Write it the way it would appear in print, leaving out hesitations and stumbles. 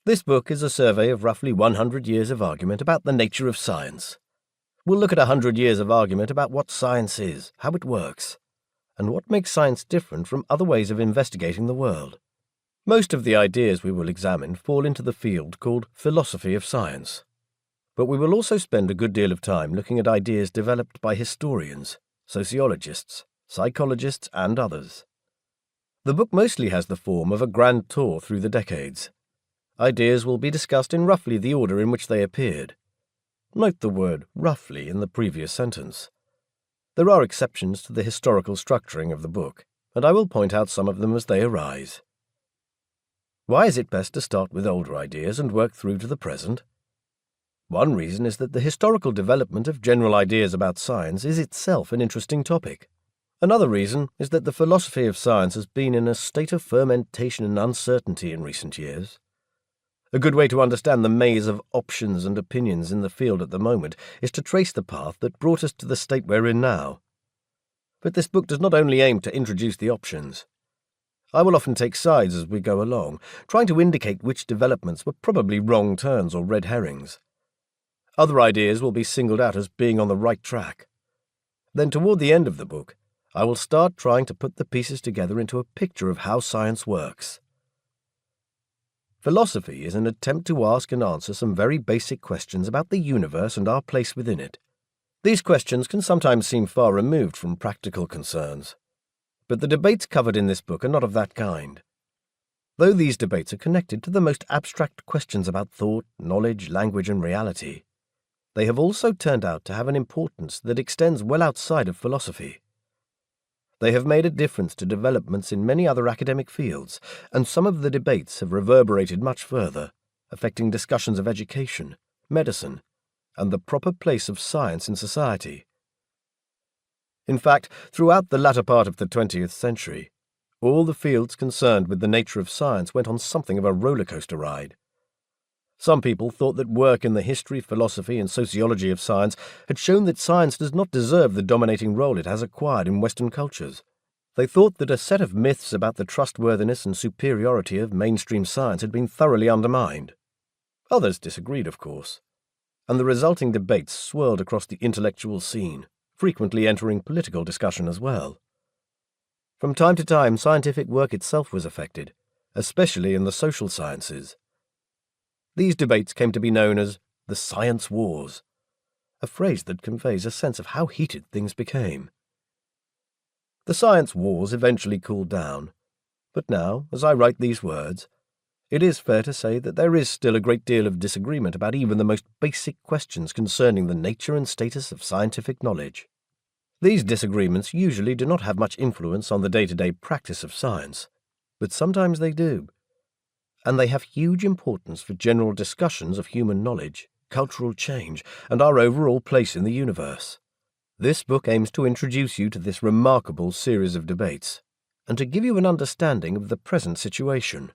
This book is a survey of roughly 100 years of argument about the nature of science. We'll look at 100 years of argument about what science is, how it works, and what makes science different from other ways of investigating the world. Most of the ideas we will examine fall into the field called philosophy of science. But we will also spend a good deal of time looking at ideas developed by historians, sociologists, psychologists, and others. The book mostly has the form of a grand tour through the decades. Ideas will be discussed in roughly the order in which they appeared. Note the word roughly in the previous sentence. There are exceptions to the historical structuring of the book, and I will point out some of them as they arise. Why is it best to start with older ideas and work through to the present? One reason is that the historical development of general ideas about science is itself an interesting topic. Another reason is that the philosophy of science has been in a state of fermentation and uncertainty in recent years. A good way to understand the maze of options and opinions in the field at the moment is to trace the path that brought us to the state we're in now. But this book does not only aim to introduce the options. I will often take sides as we go along, trying to indicate which developments were probably wrong turns or red herrings. Other ideas will be singled out as being on the right track. Then toward the end of the book, I will start trying to put the pieces together into a picture of how science works. Philosophy is an attempt to ask and answer some very basic questions about the universe and our place within it. These questions can sometimes seem far removed from practical concerns, but the debates covered in this book are not of that kind. Though these debates are connected to the most abstract questions about thought, knowledge, language, and reality, they have also turned out to have an importance that extends well outside of philosophy. They have made a difference to developments in many other academic fields, and some of the debates have reverberated much further, affecting discussions of education, medicine, and the proper place of science in society. In fact, throughout the latter part of the 20th century, all the fields concerned with the nature of science went on something of a roller coaster ride. Some people thought that work in the history, philosophy, and sociology of science had shown that science does not deserve the dominating role it has acquired in Western cultures. They thought that a set of myths about the trustworthiness and superiority of mainstream science had been thoroughly undermined. Others disagreed, of course, and the resulting debates swirled across the intellectual scene, frequently entering political discussion as well. From time to time, scientific work itself was affected, especially in the social sciences. These debates came to be known as the science wars, a phrase that conveys a sense of how heated things became. The science wars eventually cooled down, but now, as I write these words, it is fair to say that there is still a great deal of disagreement about even the most basic questions concerning the nature and status of scientific knowledge. These disagreements usually do not have much influence on the day-to-day practice of science, but sometimes they do. And they have huge importance for general discussions of human knowledge, cultural change, and our overall place in the universe. This book aims to introduce you to this remarkable series of debates, and to give you an understanding of the present situation.